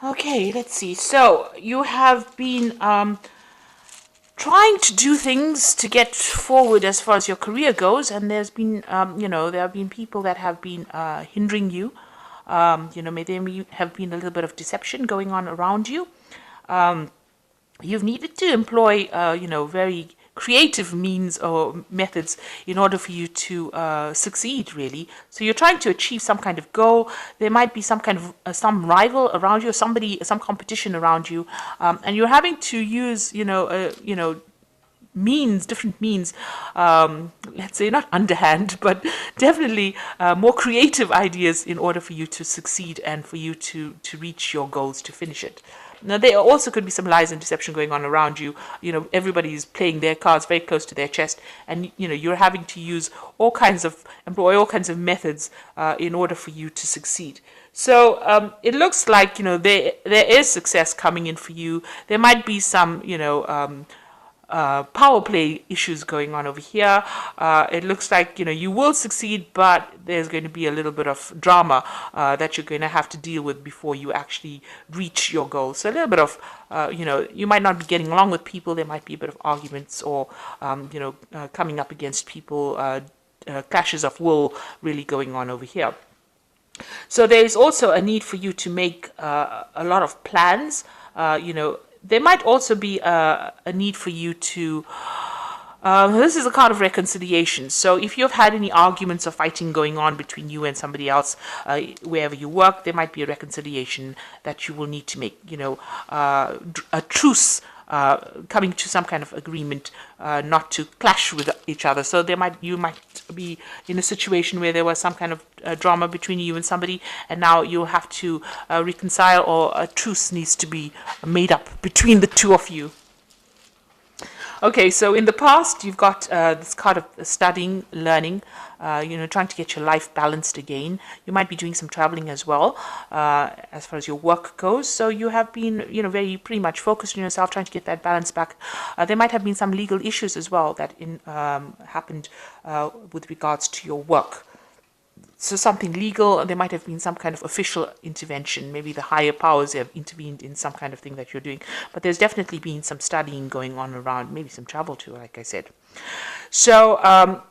Okay, let's see. So you have been trying to do things to get forward as far as your career goes, and there's been, there have been people that have been hindering you. Maybe have been a little bit of deception going on around you. You've needed to employ, very creative means or methods in order for you to succeed, really. So you're trying to achieve some kind of goal. There might be some kind of some rival around you, or somebody, some competition around you, and you're having to use, means, different means, let's say not underhand, but definitely more creative ideas in order for you to succeed and for you to reach your goals, to finish it. Now, there also could be some lies and deception going on around you. Everybody is playing their cards very close to their chest, and you're having to use employ all kinds of methods in order for you to succeed. So it looks like there is success coming in for you. There might be some power play issues going on over here. It looks like you will succeed, but there's going to be a little bit of drama that you're going to have to deal with before you actually reach your goal. So a little bit of you might not be getting along with people. There might be a bit of arguments, or coming up against people, clashes of will really going on over here. So there is also a need for you to make a lot of plans. There might also be a need for you to. This is a card of reconciliation. So if you've had any arguments or fighting going on between you and somebody else, wherever you work, there might be a reconciliation that you will need to make. A truce. Coming to some kind of agreement, not to clash with each other. So you might be in a situation where there was some kind of drama between you and somebody, and now you'll have to reconcile, or a truce needs to be made up between the two of you. Okay, so in the past, you've got this card of studying, learning, trying to get your life balanced again. You might be doing some traveling as well, as far as your work goes. So you have been, very pretty much focused on yourself, trying to get that balance back. There might have been some legal issues as well that happened with regards to your work. So something legal, there might have been some kind of official intervention. Maybe the higher powers have intervened in some kind of thing that you're doing. But there's definitely been some studying going on around, maybe some travel too, like I said. So,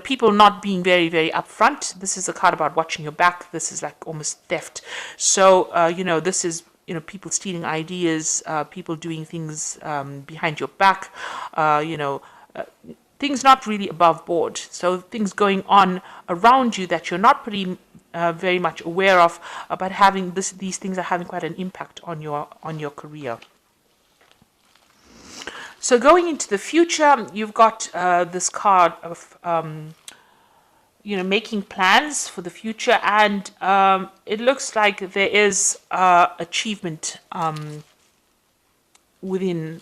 people not being very, very upfront. This is a card about watching your back. This is like almost theft. So, this is, people stealing ideas, people doing things behind your back, things not really above board. So things going on around you that you're not very much aware of, but these things are having quite an impact on your career. So going into the future, you've got this card of making plans for the future, and it looks like there is achievement within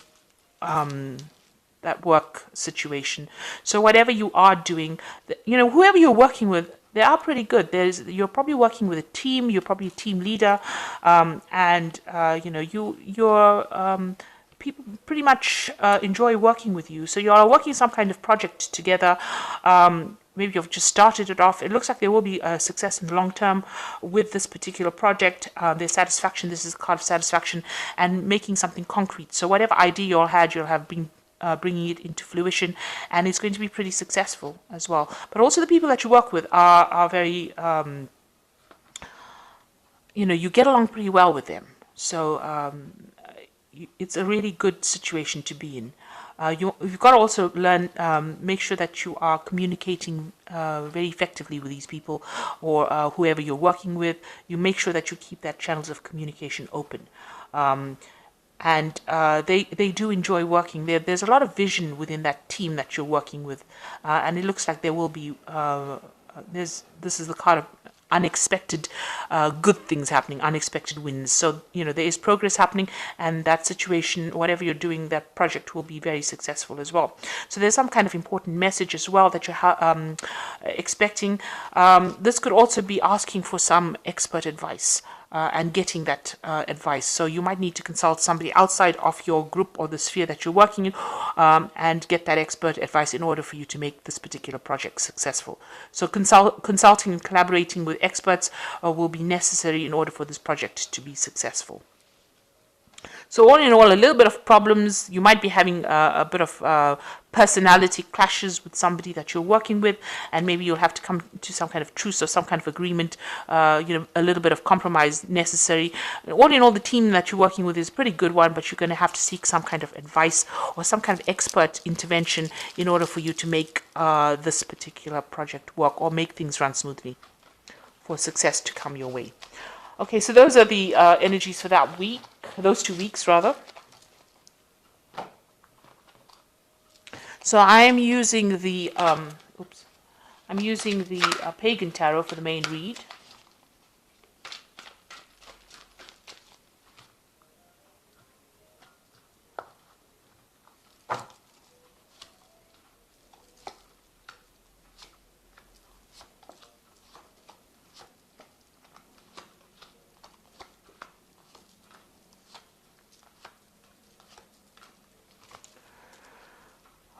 that work situation. So whatever you are doing, whoever you're working with, they are pretty good. You're probably working with a team. You're probably a team leader, and people pretty much enjoy working with you. So you are working some kind of project together. Maybe you've just started it off. It looks like there will be a success in the long term with this particular project. There's satisfaction. This is a card of satisfaction and making something concrete. So whatever idea you all had, you'll have been bringing it into fruition, and it's going to be pretty successful as well. But also the people that you work with are very, you get along pretty well with them. So it's a really good situation to be in. You've got to also learn, make sure that you are communicating very effectively with these people, or whoever you're working with. You make sure that you keep that channels of communication open. And they do enjoy working there. There's a lot of vision within that team that you're working with, and it looks like there will be. This is the kind of unexpected good things happening, unexpected wins. So there is progress happening, and that situation, whatever you're doing, that project will be very successful as well. So there's some kind of important message as well that you're expecting. This could also be asking for some expert advice. and getting that advice. So you might need to consult somebody outside of your group or the sphere that you're working in, and get that expert advice in order for you to make this particular project successful. So consulting and collaborating with experts will be necessary in order for this project to be successful. So all in all, a little bit of problems. You might be having a bit of personality clashes with somebody that you're working with, and maybe you'll have to come to some kind of truce or some kind of agreement, a little bit of compromise necessary. All in all, the team that you're working with is a pretty good one, but you're going to have to seek some kind of advice or some kind of expert intervention in order for you to make this particular project work or make things run smoothly for success to come your way. Okay, so those are the energies for that week, those 2 weeks rather. So I am using the Pagan Tarot for the main read.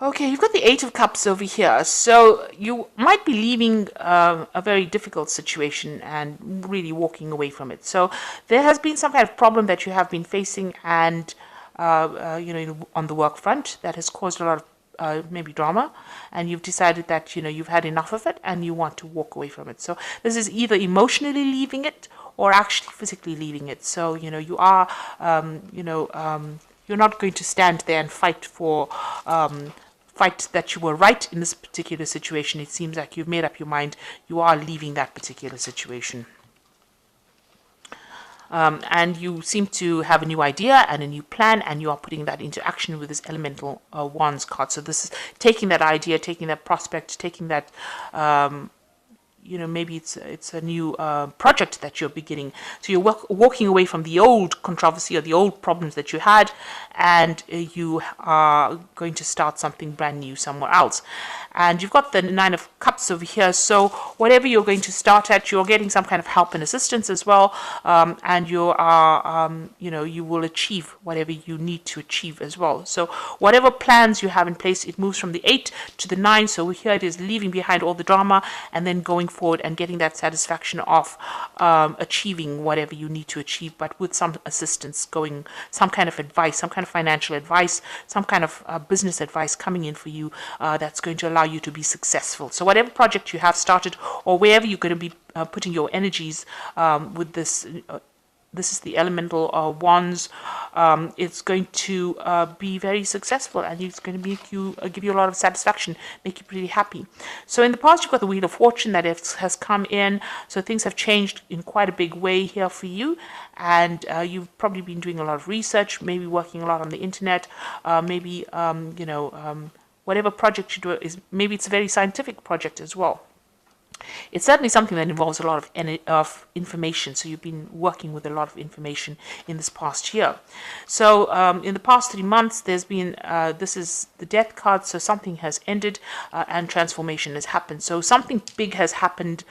Okay, you've got the Eight of Cups over here. So you might be leaving a very difficult situation and really walking away from it. So there has been some kind of problem that you have been facing, and on the work front that has caused a lot of maybe drama, and you've decided that you've had enough of it and you want to walk away from it. So this is either emotionally leaving it or actually physically leaving it. So you are you're not going to stand there and fight that you were right in this particular situation. It seems like you've made up your mind. You are leaving that particular situation. And you seem to have a new idea and a new plan, and you are putting that into action with this Elemental Wands card. So this is taking that idea, taking that prospect, taking that maybe it's a new project that you're beginning. So you're walking away from the old controversy or the old problems that you had, and you are going to start something brand new somewhere else. And you've got the Nine of Cups over here. So whatever you're going to start at, you're getting some kind of help and assistance as well. And you are, you will achieve whatever you need to achieve as well. So whatever plans you have in place, it moves from the 8 to the 9. So here it is, leaving behind all the drama and then going forward and getting that satisfaction of achieving whatever you need to achieve, but with some assistance, some kind of advice, some kind of financial advice, some kind of business advice coming in for you that's going to allow you to be successful. So whatever project you have started or wherever you're going to be putting your energies with this, this is the Elemental Wands, it's going to be very successful, and it's going to make you give you a lot of satisfaction, make you pretty happy. So in the past, you've got the Wheel of Fortune that has come in, so things have changed in quite a big way here for you, and you've probably been doing a lot of research, maybe working a lot on the internet, maybe whatever project you do maybe it's a very scientific project as well. It's certainly something that involves a lot of information, so you've been working with a lot of information in this past year. So in the past 3 months, there's been, this is the Death card, so something has ended and transformation has happened. So something big has happened,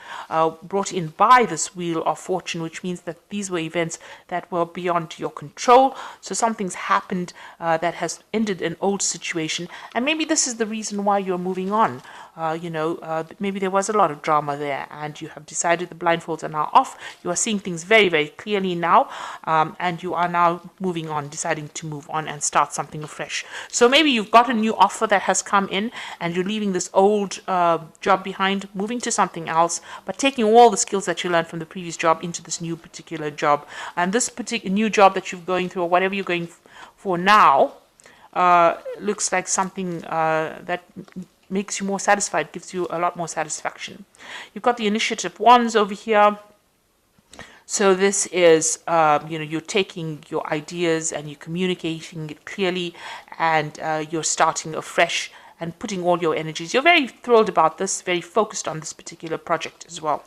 brought in by this Wheel of Fortune, which means that these were events that were beyond your control. So something's happened that has ended an old situation, and maybe this is the reason why you're moving on. Maybe there was a lot of drama there, and you have decided the blindfolds are now off. You are seeing things very, very clearly now, and you are now moving on, deciding to move on and start something afresh. So maybe you've got a new offer that has come in, and you're leaving this old job behind, moving to something else, but taking all the skills that you learned from the previous job into this new particular job. And this particular new job that you're going through, or whatever you're going for now, looks like something that makes you more satisfied, gives you a lot more satisfaction. You've got the Initiative Wands over here. So this is, you're taking your ideas and you're communicating it clearly, and you're starting afresh and putting all your energies. You're very thrilled about this, very focused on this particular project as well.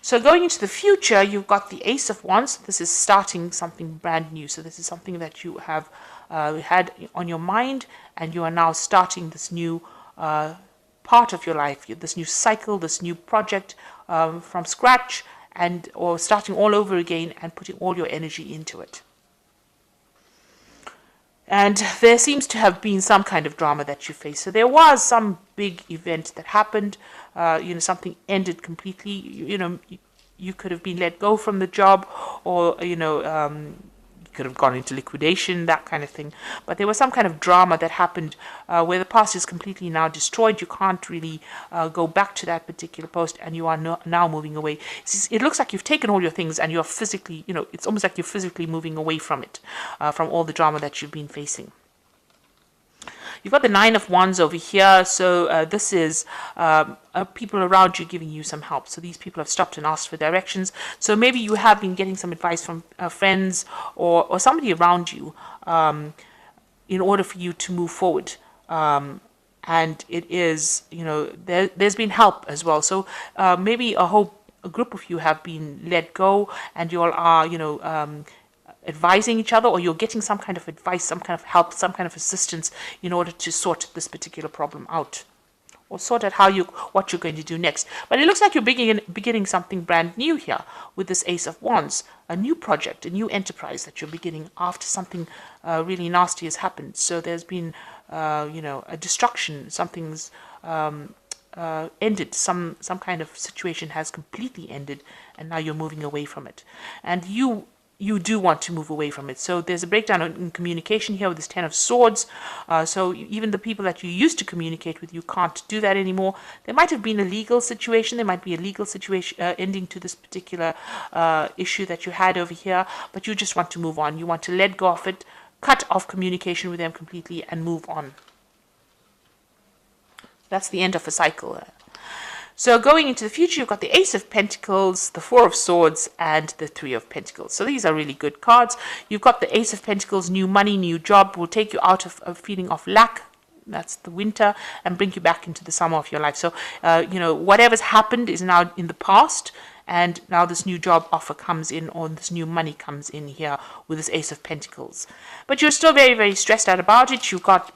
So going into the future, you've got the Ace of Wands. This is starting something brand new. So this is something that you have had on your mind, and you are now starting this new part of your life, this new cycle, this new project from scratch, and or starting all over again and putting all your energy into it. And there seems to have been some kind of drama that you face. So there was some big event that happened. Something ended completely. You could have been let go from the job, or you could have gone into liquidation, that kind of thing. But there was some kind of drama that happened where the past is completely now destroyed. You can't really go back to that particular post, and you are now moving away. It looks like you've taken all your things and you're physically, it's almost like you're physically moving away from it, from all the drama that you've been facing. You've got the Nine of Wands over here, so this is people around you giving you some help. So these people have stopped and asked for directions. So maybe you have been getting some advice from friends or somebody around you in order for you to move forward. And it is, there's been help as well. So maybe a group of you have been let go, and you all are, advising each other, or you're getting some kind of advice, some kind of help, some kind of assistance in order to sort this particular problem out, or sort out what you're going to do next. But it looks like you're beginning something brand new here with this Ace of Wands, a new project, a new enterprise that you're beginning after something really nasty has happened. So there's been, a destruction, something's ended, some kind of situation has completely ended, and now you're moving away from it. And you do want to move away from it. So there's a breakdown in communication here with this Ten of Swords. So even the people that you used to communicate with, you can't do that anymore. There might have been a legal situation. There might be a legal situation ending to this particular issue that you had over here, but you just want to move on. You want to let go of it, cut off communication with them completely, and move on. That's the end of a cycle. So going into the future, you've got the Ace of Pentacles, the Four of Swords, and the Three of Pentacles. So these are really good cards. You've got the Ace of Pentacles, new money, new job, will take you out of a feeling of lack. That's the winter, and bring you back into the summer of your life. So, whatever's happened is now in the past, and now this new job offer comes in, or this new money comes in here with this Ace of Pentacles. But you're still very, very stressed out about it. You've got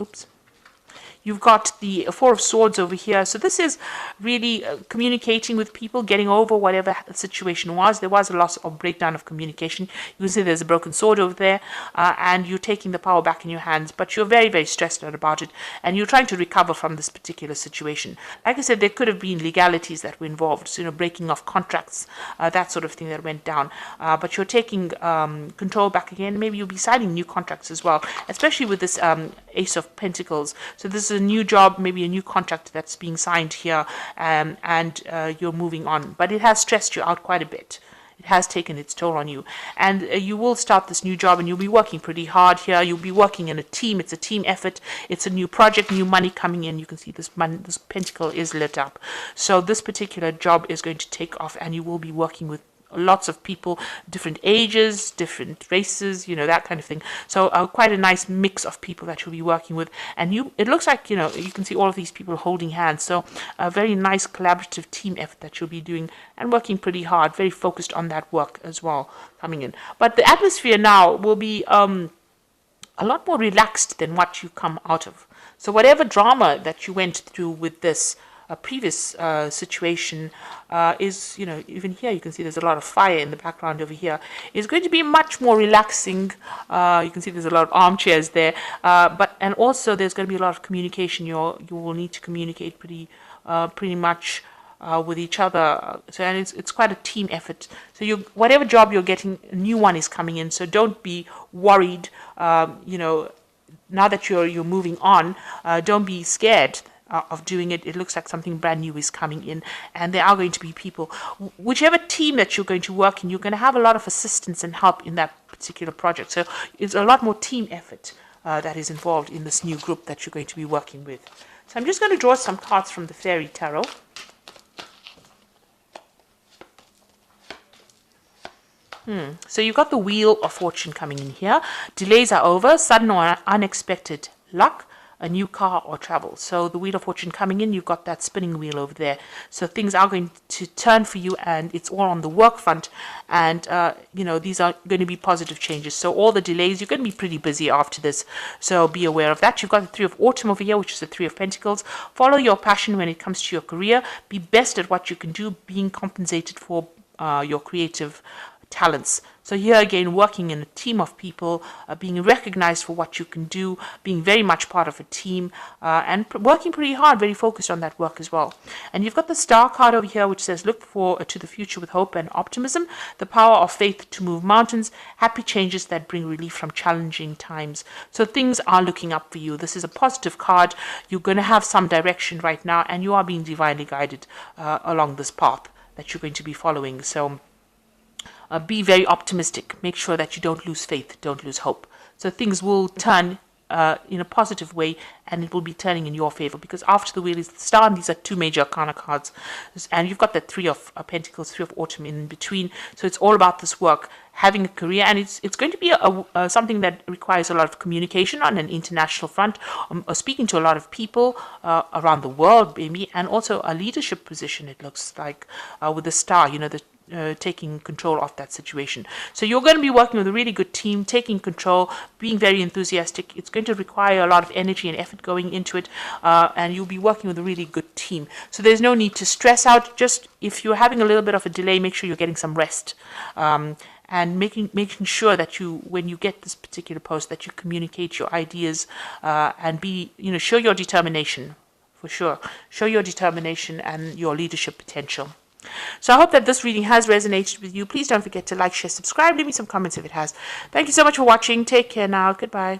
the Four of Swords over here. So this is really communicating with people, getting over whatever the situation was. There was a loss or breakdown of communication. You can see there's a broken sword over there, and you're taking the power back in your hands, but you're very, very stressed out about it, and you're trying to recover from this particular situation. Like I said, there could have been legalities that were involved, so, breaking off contracts, that sort of thing that went down. But you're taking control back again. Maybe you'll be signing new contracts as well, especially with this Ace of Pentacles. So this is a new job, maybe a new contract that's being signed here, and you're moving on. But it has stressed you out quite a bit. It has taken its toll on you. And you will start this new job, and you'll be working pretty hard here. You'll be working in a team. It's a team effort. It's a new project, new money coming in. You can see this pentacle is lit up. So this particular job is going to take off, and you will be working with lots of people, different ages, different races, that kind of thing. So quite a nice mix of people that you'll be working with. And it looks like, you can see all of these people holding hands. So a very nice collaborative team effort that you'll be doing and working pretty hard, very focused on that work as well coming in. But the atmosphere now will be a lot more relaxed than what you come out of. So whatever drama that you went through with this previous situation is, even here you can see there's a lot of fire in the background over here, is going to be much more relaxing. You can see there's a lot of armchairs there, and also there's going to be a lot of communication. You will need to communicate pretty much with each other. So, and it's quite a team effort. So whatever job you're getting, a new one is coming in. So don't be worried. Now that you're moving on, don't be scared of doing it. It looks like something brand new is coming in, and there are going to be people, whichever team that you're going to work in, you're going to have a lot of assistance and help in that particular project. So it's a lot more team effort that is involved in this new group that you're going to be working with. So I'm just going to draw some cards from the Fairy Tarot. So you've got the Wheel of Fortune coming in here. Delays are over, sudden or unexpected luck, a new car or travel. So the Wheel of Fortune coming in, you've got that spinning wheel over there. So things are going to turn for you, and it's all on the work front. And, these are going to be positive changes. So all the delays, you're going to be pretty busy after this. So be aware of that. You've got the Three of Autumn over here, which is the Three of Pentacles. Follow your passion when it comes to your career. Be best at what you can do, being compensated for your creative talents. So here again, working in a team of people, being recognized for what you can do, being very much part of a team, and working pretty hard, very focused on that work as well. And you've got the star card over here, which says, look to the future with hope and optimism, the power of faith to move mountains, happy changes that bring relief from challenging times. So things are looking up for you. This is a positive card. You're going to have some direction right now, and you are being divinely guided along this path that you're going to be following. So be very optimistic. Make sure that you don't lose faith, don't lose hope. So things will turn in a positive way, and it will be turning in your favor, because after the wheel is the star, and these are two major arcana cards, and you've got the three of pentacles, three of autumn in between. So it's all about this work, having a career, and it's going to be something that requires a lot of communication on an international front, speaking to a lot of people around the world, maybe, and also a leadership position. It looks like with the star, taking control of that situation. So you're going to be working with a really good team, taking control, being very enthusiastic. It's going to require a lot of energy and effort going into it, and you'll be working with a really good team. So there's no need to stress out. Just if you're having a little bit of a delay, make sure you're getting some rest. And making sure that when you get this particular post, that you communicate your ideas and show your determination, for sure. Show your determination and your leadership potential. So I hope that this reading has resonated with you. Please don't forget to like, share, subscribe. Leave me some comments if it has. Thank you so much for watching. Take care now. Goodbye.